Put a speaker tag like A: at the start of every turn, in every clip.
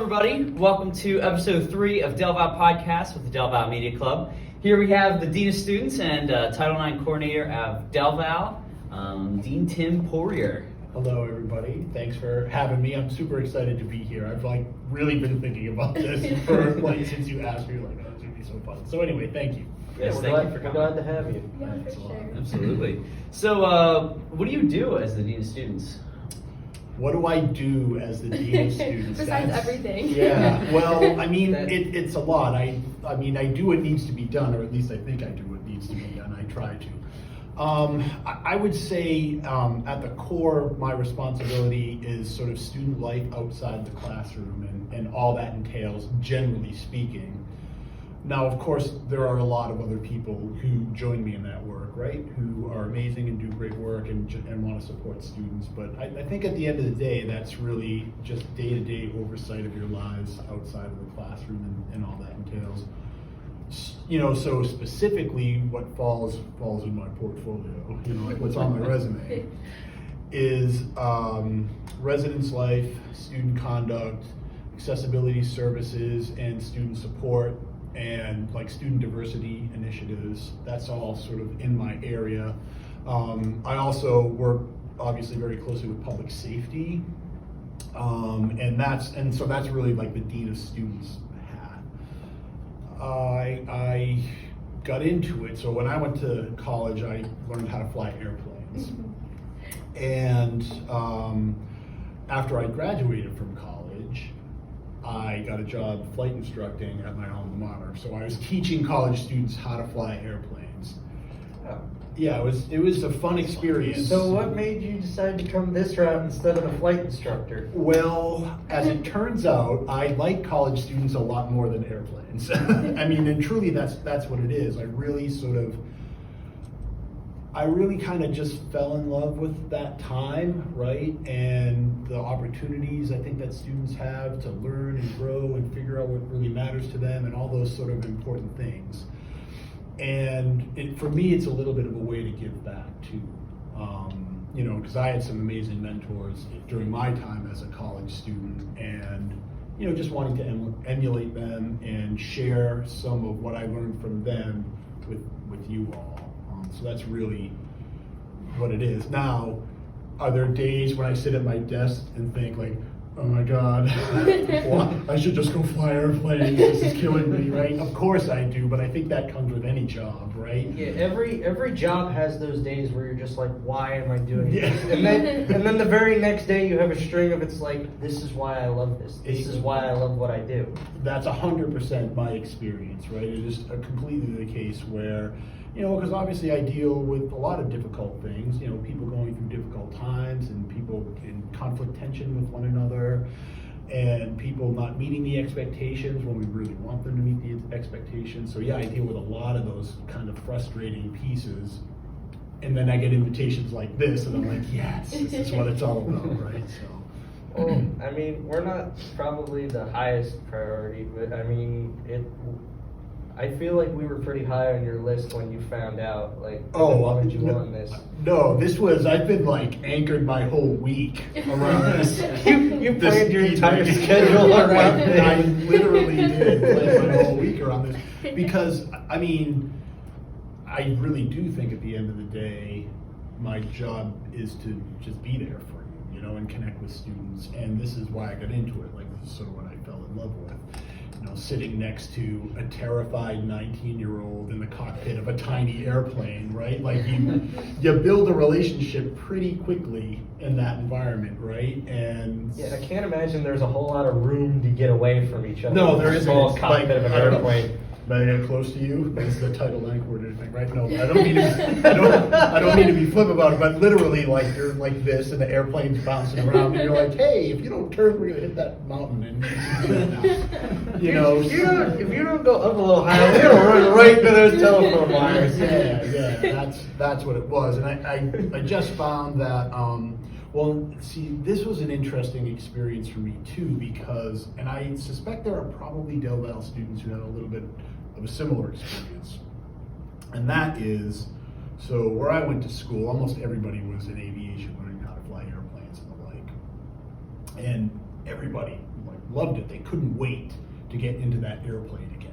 A: everybody. Welcome to episode 3 of Delaware Podcast with the Delaware Media Club. Here we have the Dean of Students and Title IX Coordinator of Delaware, Dean Tim Poirier.
B: Hello, everybody. Thanks for having me. I'm super excited to be here. I've really been thinking about this for since you asked me. Oh, it's gonna be so fun. So anyway, thank you.
A: Yes,
C: we're
A: thank you for coming.
C: glad to have you.
D: Yeah,
B: Thanks
D: for
B: a lot.
D: sure.
A: Absolutely. So, what do you do as the Dean of Students?
B: What do I do as the Dean of Students?
D: Besides everything.
B: Yeah. Well, I mean,
C: That-
B: it's a lot. I mean, I do what needs to be done, or at least I think I do what needs to be done. I try to. I would say at the core, my responsibility is sort of student life outside the classroom and all that entails, generally speaking. Now, of course, there are a lot of other people who join me in that work, right? Who are amazing and do great work and want to support students. But I think at the end of the day, that's really just day-to-day oversight of your lives outside of the classroom and all that entails. You know, so specifically what falls in my portfolio, you know, like what's on my resume, is residence life, student conduct, accessibility services, and student support, and like student diversity initiatives. That's all sort of in my area. I also work obviously very closely with public safety, and so that's really like the Dean of Students hat. I got into it. So when I went to college, I learned how to fly airplanes. And after I graduated from college, I got a job flight instructing at my alma mater. So I was teaching college students how to fly airplanes. Yeah, it was a fun experience.
C: So what made you decide to come this route instead of a flight instructor?
B: Well, as it turns out, I like college students a lot more than airplanes. I mean, and truly that's what it is. I really kind of just fell in love with that time, right? And the opportunities I think that students have to learn and grow and figure out what really matters to them and all those sort of important things. And for me, it's a little bit of a way to give back too. You know, because I had some amazing mentors during my time as a college student, and you know, just wanting to emulate them and share some of what I learned from them with you all. So that's really what it is. Now, are there days when I sit at my desk and think like, oh my God, well, I should just go fly airplanes, this is killing me, right? Of course I do, but I think that comes with any job, right?
C: Yeah, every job has those days where you're just like, why am I doing
B: Yeah.
C: this? And then the very next day you have a string of it's like, this is why I love this. This is why I love what I do.
B: That's 100% my experience, right? It is completely the case where, you know, because obviously I deal with a lot of difficult things, you know, people going through difficult times and people in conflict tension with one another and people not meeting the expectations when we really want them to meet the expectations. So yeah, I deal with a lot of those kind of frustrating pieces. And then I get invitations like this and I'm like, yes, this is what it's all about, right? So.
C: Well, I mean, we're not probably the highest priority, but I mean, I feel like we were pretty high on your list when you found out, like, wanted you on this.
B: No, I've been like anchored my whole week around this.
C: You planned your entire schedule around this.
B: I literally did plan my whole week around this because, I mean, I really do think at the end of the day, my job is to just be there for you, you know, and connect with students. And this is why I got into it. Like, this is sort of what I fell in love with. You know, sitting next to a terrified 19-year-old in the cockpit of a tiny airplane, right? Like you build a relationship pretty quickly in that environment, right? And
C: Yeah, I can't imagine there's a whole lot of room to get away from each other.
B: No, there
C: in a
B: isn't.
C: small cockpit of an
B: I don't know.
C: airplane.
B: May I get close to you? This is the Title IX coordinator thing, right? No, I don't mean I don't mean to be flip about it, but literally, like you're like this, and the airplane's bouncing around, and you're like, hey, if you don't turn, we're gonna hit that mountain, and you know.
C: If you don't go up a little higher, we're gonna run right to those telephone wires.
B: Yeah, that's what it was, and I just found that. Well, see, this was an interesting experience for me too, because, and I suspect there are probably Del Valle students who had a little bit of a similar experience. And that is, so where I went to school, almost everybody was in aviation learning how to fly airplanes and the like. And everybody, like loved it. They couldn't wait to get into that airplane again.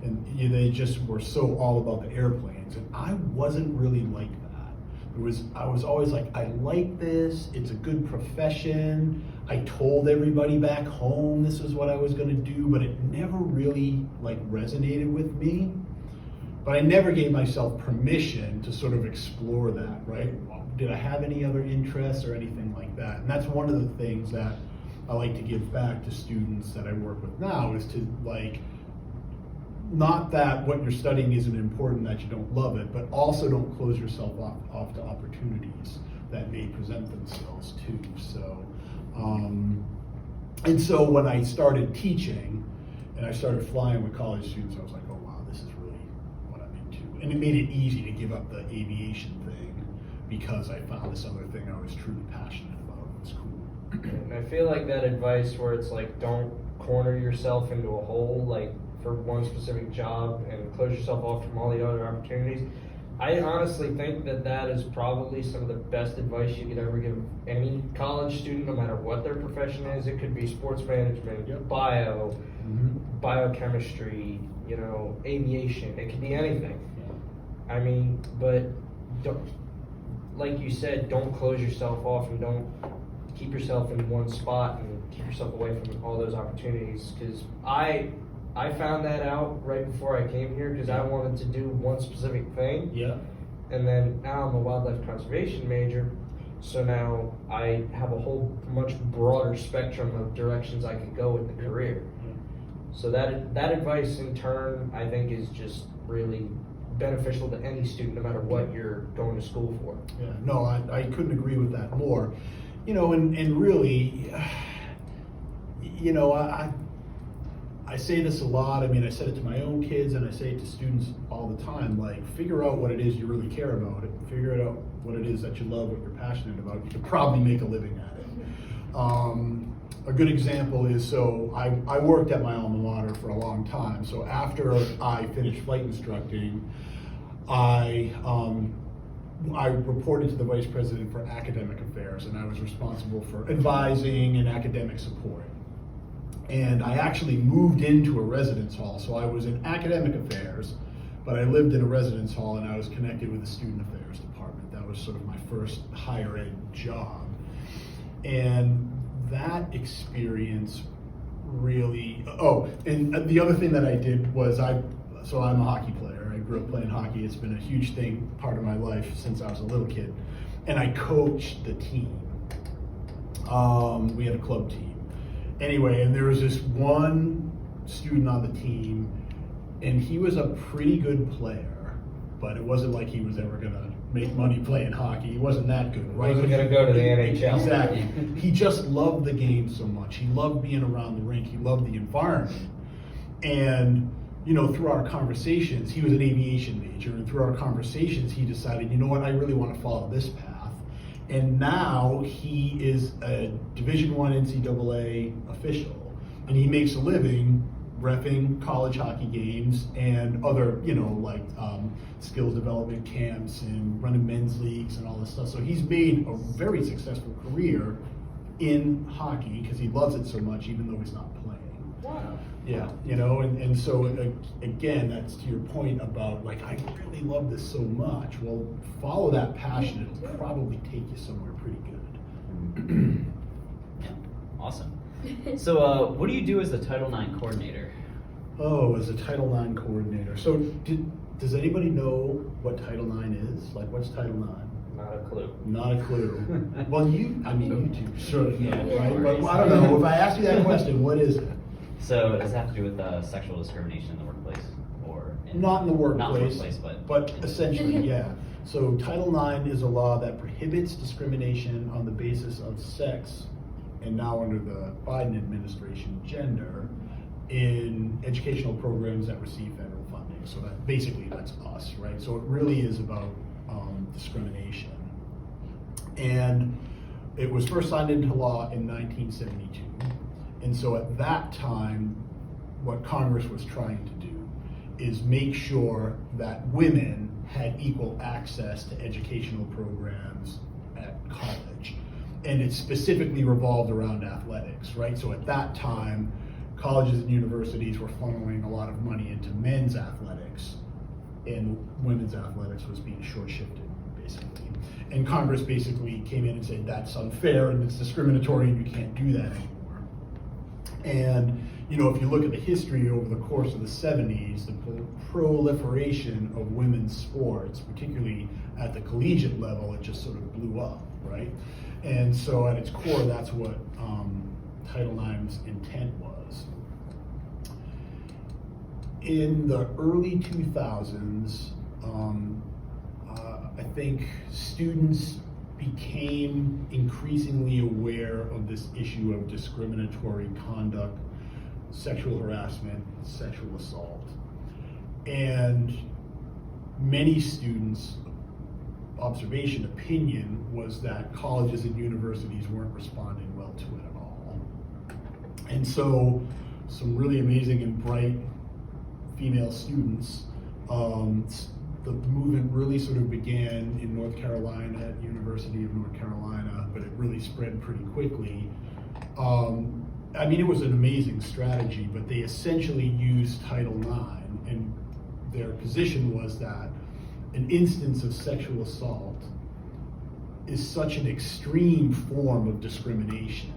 B: And they just were so all about the airplanes. And I wasn't really like that. I was always like, I like this, it's a good profession. I told everybody back home this is what I was gonna do, but it never really like resonated with me. But I never gave myself permission to sort of explore that, right? Did I have any other interests or anything like that? And that's one of the things that I like to give back to students that I work with now, is to like, not that what you're studying isn't important, that you don't love it, but also don't close yourself off to opportunities that may present themselves too. So, and so when I started teaching and I started flying with college students, I was like, oh wow, this is really what I'm into. And it made it easy to give up the aviation thing because I found this other thing I was truly passionate about. It was cool.
C: And I feel like that advice where it's like, don't corner yourself into a hole, like for one specific job and close yourself off from all the other opportunities. I honestly think that that is probably some of the best advice you could ever give any college student, no matter what their profession is. It could be sports management,
B: Yep.
C: bio, biochemistry, aviation. It could be anything. I mean, but don't, like you said, don't close yourself off and don't keep yourself in one spot and keep yourself away from all those opportunities. Because I found that out right before I came here because I wanted to do one specific thing.
B: Yeah.
C: And then now I'm a wildlife conservation major, so now I have a whole much broader spectrum of directions I could go with the career. So that advice in turn, I think, is just really beneficial to any student, no matter what you're going to school for.
B: Yeah, no, I couldn't agree with that more. And really, I say this a lot. I mean, I said it to my own kids and I say it to students all the time, like, figure out what it is you really care about. Figure out what it is that you love, what you're passionate about. You could probably make a living at it. A good example is, so I worked at my alma mater for a long time. So after I finished flight instructing, I reported to the vice president for academic affairs, and I was responsible for advising and academic support. And I actually moved into a residence hall. So I was in academic affairs, but I lived in a residence hall and I was connected with the student affairs department. That was sort of my first higher ed job. And that experience really, and the other thing that I did was so I'm a hockey player. I grew up playing hockey. It's been a huge thing, part of my life since I was a little kid. And I coached the team. We had a club team. Anyway, and there was this one student on the team, and he was a pretty good player, but it wasn't like he was ever gonna make money playing hockey. He wasn't that good, right?
C: He wasn't gonna go to the NHL.
B: Exactly. He just loved the game so much. He loved being around the rink. He loved the environment. And through our conversations, he was an aviation major, and through our conversations, he decided, you know what, I really want to follow this path. And now he is a Division I NCAA official, and he makes a living reffing college hockey games and other, skills development camps and running men's leagues and all this stuff. So he's made a very successful career in hockey because he loves it so much, even though he's not playing.
C: Wow.
B: Yeah, and so again, that's to your point about like, I really love this so much. Well, follow that passion. It'll probably take you somewhere pretty good.
A: Yeah, awesome. So, what do you do as the Title IX coordinator?
B: Oh, as a Title IX coordinator. So, does anybody know what Title IX is? Like, what's Title IX?
C: Not a clue.
B: Not a clue. Well, you two certainly know,
A: Yeah,
B: right?
A: right.
B: But I don't know. If I ask you that question, what is it?
A: So, does it have to do with sexual discrimination in the workplace, or
B: Not in the workplace.
A: Not in the workplace, but
B: essentially, yeah. So Title IX is a law that prohibits discrimination on the basis of sex, and now under the Biden administration, gender, in educational programs that receive federal funding. So that basically that's us, right? So it really is about discrimination. And it was first signed into law in 1972. And so at that time, what Congress was trying to do is make sure that women had equal access to educational programs at college. and it specifically revolved around athletics, right? So at that time, colleges and universities were funneling a lot of money into men's athletics, and women's athletics was being short-shifted, basically. And Congress basically came in and said, that's unfair and it's discriminatory and you can't do that anymore. And if you look at the history over the course of the 70s, the proliferation of women's sports, particularly at the collegiate level, it just sort of blew up, right? And so at its core, that's what Title IX's intent was. In the early 2000s, I think students became increasingly aware of this issue of discriminatory conduct, sexual harassment, sexual assault. And many students' opinion was that colleges and universities weren't responding well to it at all. And so some really amazing and bright female students, the movement really sort of began in North Carolina at University of North Carolina, but it really spread pretty quickly. It was an amazing strategy, but they essentially used Title IX, and their position was that an instance of sexual assault is such an extreme form of discrimination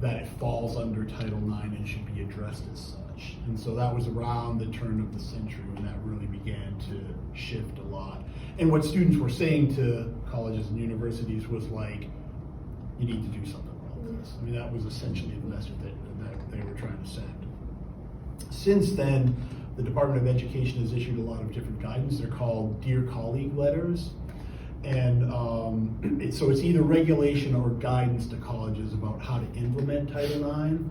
B: that it falls under Title IX and should be addressed as such. And so that was around the turn of the century when that really began to shift a lot. And what students were saying to colleges and universities was like, you need to do something about this. That was essentially the message that they were trying to send. Since then, the Department of Education has issued a lot of different guidance. They're called Dear Colleague letters. And so it's either regulation or guidance to colleges about how to implement Title IX.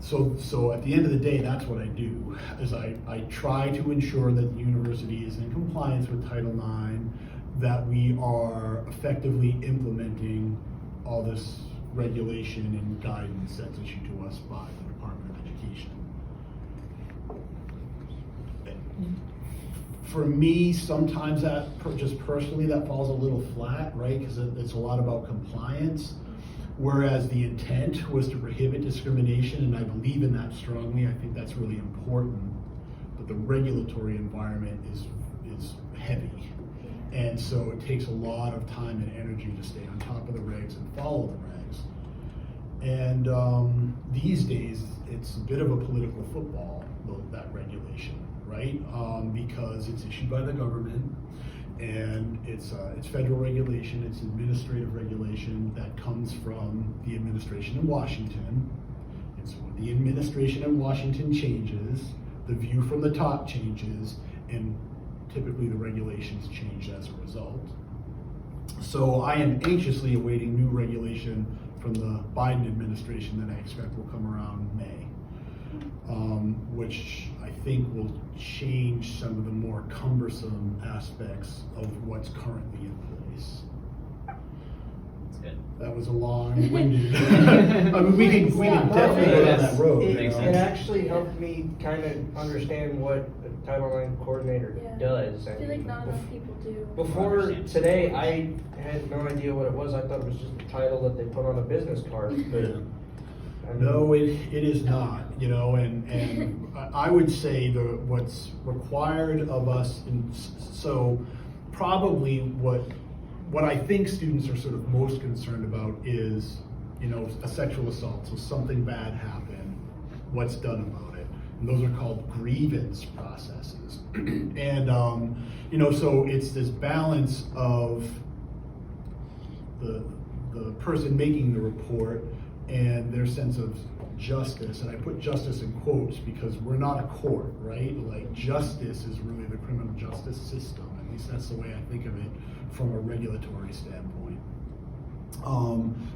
B: So at the end of the day, that's what I do, is I try to ensure that the university is in compliance with Title IX, that we are effectively implementing all this regulation and guidance that's issued to us by the Department of Education. For me, sometimes just personally, that falls a little flat, right? Because it's a lot about compliance. Whereas the intent was to prohibit discrimination, and I believe in that strongly. I think that's really important. But the regulatory environment is heavy. And so it takes a lot of time and energy to stay on top of the regs and follow the regs. And these days, it's a bit of a political football, that regulation, right? Because it's issued by the government, and it's federal regulation, it's administrative regulation that comes from the administration in Washington. And so when the administration in Washington changes, the view from the top changes, and typically the regulations change as a result. So I am anxiously awaiting new regulation from the Biden administration that I expect will come around May, which I think will change some of the more cumbersome aspects of what's currently in place.
A: That's good.
B: That was a long-winded. We can definitely go down that road.
C: It actually helped me kind of understand what a Title IX coordinator does.
D: I feel like not enough people do.
C: Before today, I had no idea what it was. I thought it was just a title that they put on a business card. But
B: no, it is not. And I would say what's required of us, so probably what I think students are sort of most concerned about is, a sexual assault. So something bad happened, what's done about it? And those are called grievance processes. And, so it's this balance of the person making the report and their sense of justice. And I put justice in quotes because we're not a court, right? Like, justice is really the criminal justice system. At least that's the way I think of it from a regulatory standpoint.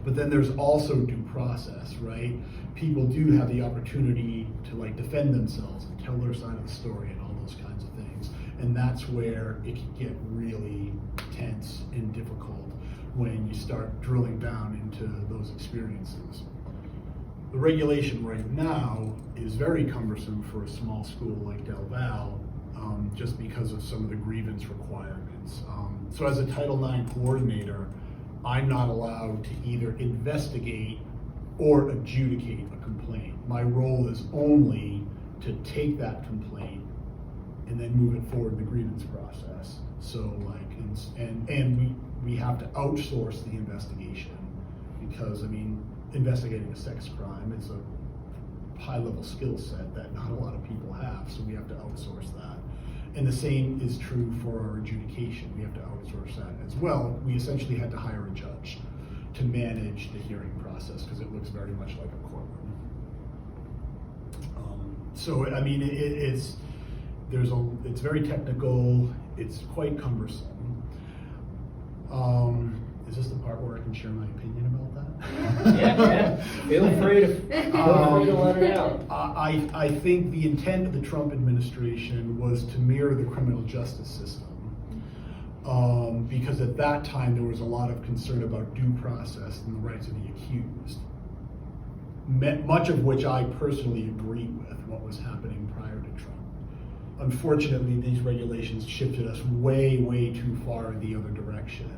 B: But then there's also due process, right? People do have the opportunity to defend themselves and tell their side of the story and all those kinds of things. And that's where it can get really tense and difficult when you start drilling down into those experiences. The regulation right now is very cumbersome for a small school like Del Val, just because of some of the grievance requirements. So as a Title IX coordinator, I'm not allowed to either investigate or adjudicate a complaint. My role is only to take that complaint and then move it forward in the grievance process. So like, and we have to outsource the investigation because, I mean, investigating a sex crime is a high-level skill set that not a lot of people have, so we have to outsource that. And the same is true for our adjudication. We have to outsource that as well. We essentially had to hire a judge to manage the hearing process because it looks very much like a courtroom. So I mean, it's very technical. It's quite cumbersome. Is this the part where I can share my opinion about that?
A: Yeah.
C: Feel free to let it out.
B: I think the intent of the Trump administration was to mirror the criminal justice system. Because at that time there was a lot of concern about due process and the rights of the accused. Much of which I personally agree with what was happening prior to Trump. Unfortunately, these regulations shifted us way, way too far in the other direction.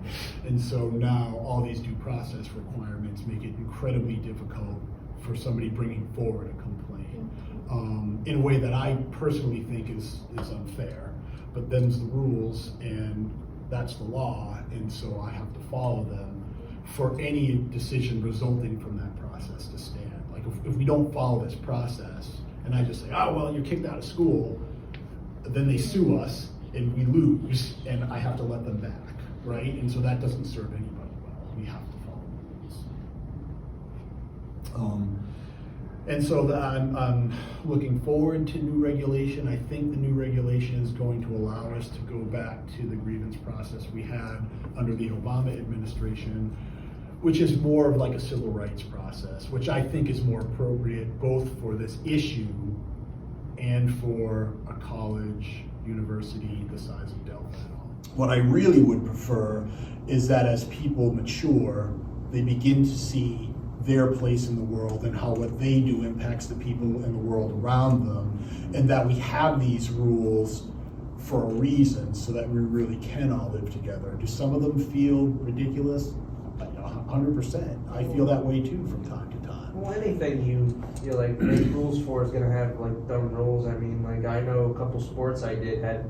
B: And so now all these due process requirements make it incredibly difficult for somebody bringing forward a complaint in a way that I personally think is unfair. But them's the rules and that's the law, and so I have to follow them for any decision resulting from that process to stand. Like if we don't follow this process and I just say, oh, well, you're kicked out of school, then they sue us and we lose and I have to let them back, right? And so that doesn't serve anybody well. We have to follow the rules. And so I'm looking forward to new regulation. I think the new regulation is going to allow us to go back to the grievance process we had under the Obama administration, which is more of like a civil rights process, which I think is more appropriate both for this issue and for a college, university the size of Delaware. What I really would prefer is that as people mature, they begin to see their place in the world and how what they do impacts the people in the world around them, and that we have these rules for a reason so that we really can all live together. Do some of them feel ridiculous? 100%. I feel that way too from time to time.
C: Well, anything you like make rules for is gonna have like dumb rules. I mean, like I know a couple sports I did had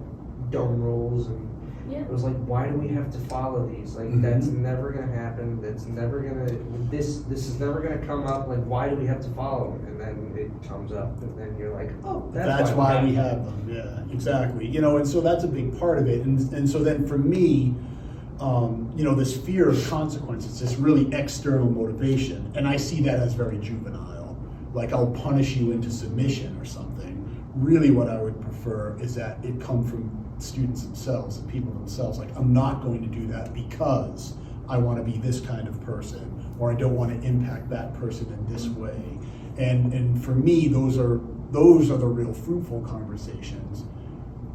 C: dumb rules, and it was like, why do we have to follow these? Like that's never gonna happen. That's never gonna. This is never gonna come up. Like, why do we have to follow them? And then it comes up, and then you're like, oh, that's
B: why we have them. Yeah, exactly. And so that's a big part of it. And so then for me, this fear of consequences, this really external motivation, and I see that as very juvenile. Like I'll punish you into submission or something. Really what I would prefer is that it come from students themselves and people themselves. Like I'm not going to do that because I want to be this kind of person, or I don't want to impact that person in this way. And for me, those are the real fruitful conversations.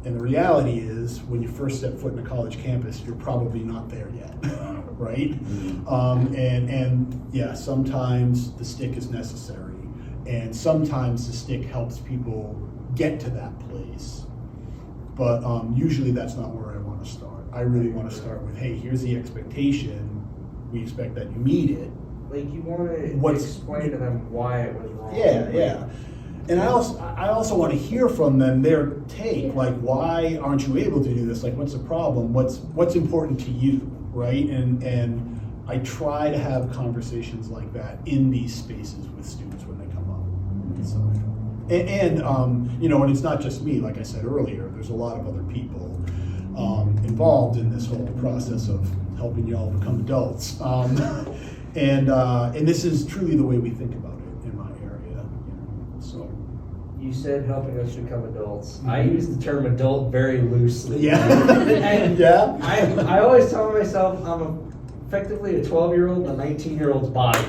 B: And the reality is, when you first step foot in a college campus, you're probably not there yet, right? And yeah, sometimes the stick is necessary, and sometimes the stick helps people get to that place. But usually that's not where I want to start. I really want to start with, hey, here's the expectation. We expect that you meet it.
C: Like you want to explain to them why it was wrong.
B: Yeah. And I also want to hear from them their take, like why aren't you able to do this? Like what's the problem? What's important to you, right? And I try to have conversations like that in these spaces with students when they come up. So, and it's not just me, like I said earlier, there's a lot of other people involved in this whole process of helping y'all become adults. And this is truly the way we think about it in my area. So
C: you said helping us become adults. I use the term adult very loosely.
B: Yeah.
C: And
B: yeah.
C: I always tell myself I'm effectively a 12-year-old in a 19-year-old's body.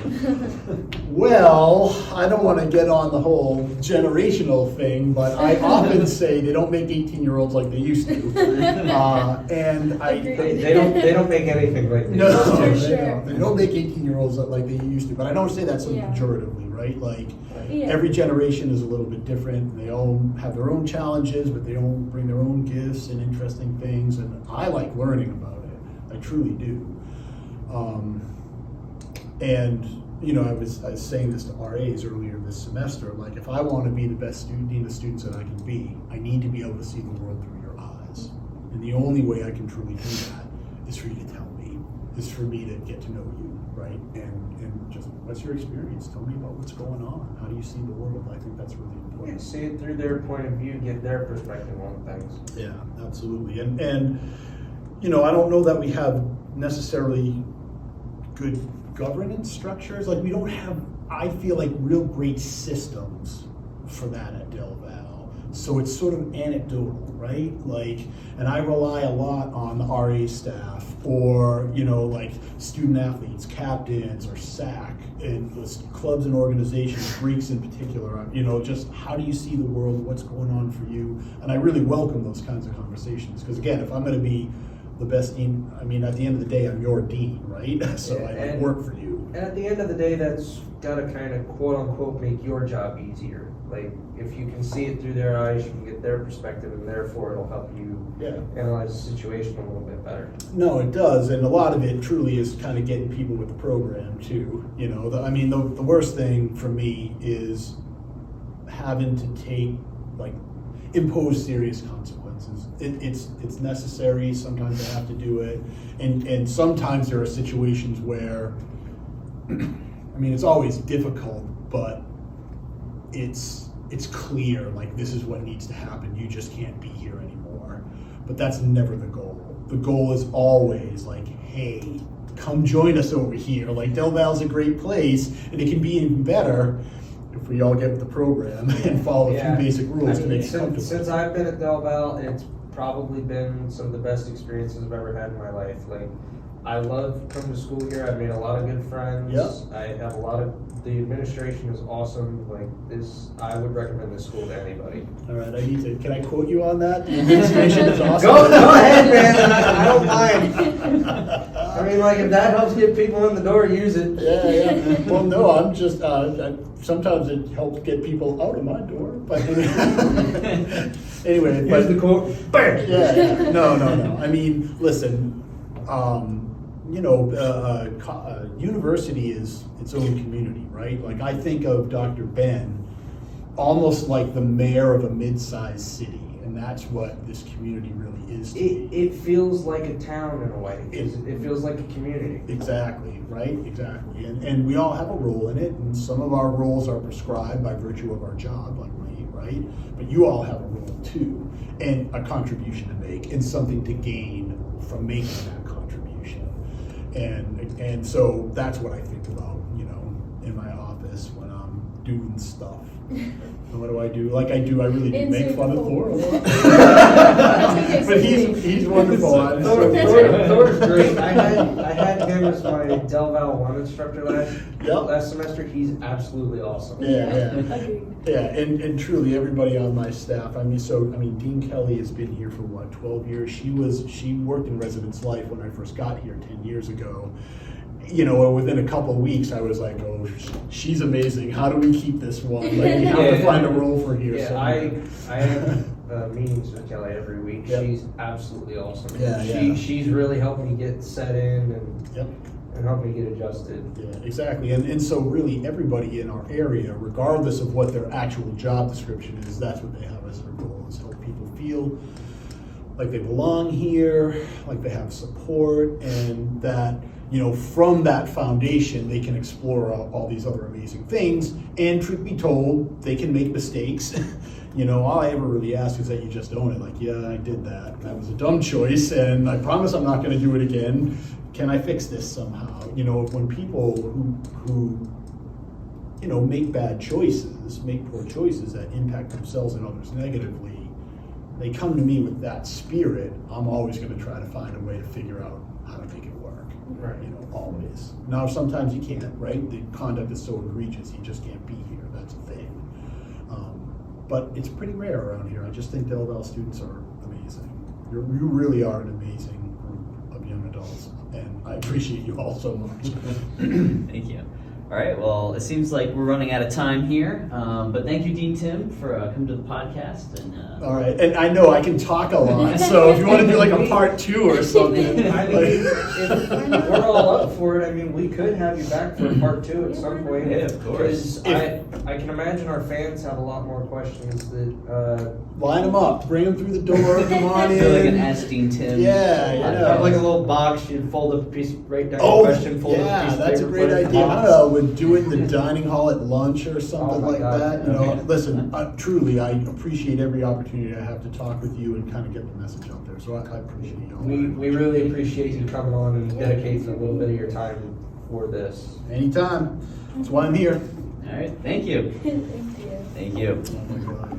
B: Well, I don't want to get on the whole generational thing, but I often say they don't make 18-year-olds like they used to. And
C: they don't make anything like they
B: no,
C: used to.
B: They don't make 18-year-olds like they used to. But I don't say that so pejoratively, right? Like every generation is a little bit different. They all have their own challenges, but they all bring their own gifts and interesting things. And I like learning about it. I truly do. And I was saying this to RAs earlier this semester. Like, if I want to be the best dean of students that I can be, I need to be able to see the world through your eyes. And the only way I can truly do that is for you to tell me, is for me to get to know you, right? And just, what's your experience? Tell me about what's going on. How do you see the world? I think that's really important.
C: See it through their point of view, get their perspective on things.
B: Yeah, absolutely. And I don't know that we have necessarily good governance structures. Like, we don't have, I feel like, real great systems for that at Del Val. So it's sort of anecdotal, right? Like, and I rely a lot on the RA staff, or like student athletes, captains, or SAC, and clubs and organizations, Greeks in particular. Just how do you see the world? What's going on for you? And I really welcome those kinds of conversations, because again, if I'm going to be the best dean, at the end of the day, I'm your dean, right? So I work for you.
C: And at the end of the day, that's got to kind of quote unquote make your job easier. Like, if you can see it through their eyes, you can get their perspective, and therefore it'll help you analyze the situation a little bit better.
B: No, it does, and a lot of it truly is kind of getting people with the program too. The worst thing for me is having to impose serious consequences. It's necessary. Sometimes I have to do it, and sometimes there are situations where, it's always difficult, but it's clear, like, this is what needs to happen. You just can't be here anymore. But that's never the goal. The goal is always like, hey, come join us over here. Like, Del Val's a great place, and it can be even better if we all get with the program and follow a few basic rules to make it comfortable.
C: Since I've been at Del Val, it's probably been some of the best experiences I've ever had in my life. Like, I love coming to school here. I've made a lot of good friends.
B: Yep.
C: I have the administration is awesome. Like, I would recommend this school to anybody.
B: All right, can I quote you on that? The administration is awesome.
C: Go ahead, man. I don't mind. If that helps get people in the door, use it.
B: Yeah. Well, no, I'm just, sometimes it helps get people out of my door. But anyway.
C: Here's the quote. Bam!
B: Yeah. No. Listen, university is its own community, right? Like, I think of Dr. Ben almost like the mayor of a mid-sized city, and that's what this community really is to me.
C: It feels like a town in a way. It feels like a community.
B: Exactly, right? Exactly. And we all have a role in it, and some of our roles are prescribed by virtue of our job, like me, right? But you all have a role too, and a contribution to make, and something to gain from making that contribution. And so that's what I think about, in my office when I'm doing stuff. And what do? I really do make fun of Thor a lot. But he's wonderful.
C: Thor's great. I had him as my Del Val 1 instructor last semester. He's absolutely awesome.
B: Yeah. And truly everybody on my staff. Dean Kelly has been here for 12 years. She worked in residence life when I first got here 10 years ago. Within a couple of weeks, I was like, oh, she's amazing. How do we keep this one? Like, we have to find a role for here.
C: Yeah, I have meetings with Kelly every week.
B: Yep.
C: She's absolutely awesome. She's really helped me get set in and helped me get adjusted.
B: Yeah, exactly. And so really everybody in our area, regardless of what their actual job description is, that's what they have as their goal, is help people feel like they belong here, like they have support, and that from that foundation, they can explore all these other amazing things. And truth be told, they can make mistakes. All I ever really ask is that you just own it. Like, yeah, I did that. That was a dumb choice, and I promise I'm not going to do it again. Can I fix this somehow? When people who make bad choices, make poor choices that impact themselves and others negatively, they come to me with that spirit. I'm always going to try to find a way to figure out how to make it work.
C: Right.
B: Always. Now, sometimes you can't, right? The conduct is so egregious, you just can't be here. That's a thing. But it's pretty rare around here. I just think Del Val students are amazing. You really are an amazing group of young adults, and I appreciate you all so much.
A: Thank you. All right, well, it seems like we're running out of time here, but thank you, Dean Tim, for coming to the podcast. And
B: All right, and I know I can talk a lot, so if you want to do like a part 2 or something.
C: I mean, if we're all up for it. I mean, we could have you back for a part 2 at some point.
A: Yeah, of course.
C: Because I can imagine our fans have a lot more questions that.
B: Line them up, bring them through the door, come on
A: I
B: in.
A: feel like an Ask Dean Tim.
B: Yeah, yeah.
C: Like a little box, you'd fold a piece, write down
B: Oh,
C: your question, fold a
B: yeah,
C: piece of
B: that's a
C: paper,
B: great
C: put it in the
B: idea. I
C: box.
B: don't know, we're doing the dining hall at lunch or something
C: Oh my
B: like
C: God,
B: that. You know,
A: okay.
B: listen, truly, I appreciate every opportunity I have to talk with you and kind of get the message out there. So I appreciate you all.
C: We really appreciate you coming on and dedicating a little bit of your time for this.
B: Anytime. That's why I'm here.
A: All right, thank you.
D: Thank you.
A: Thank you.
B: Oh my God.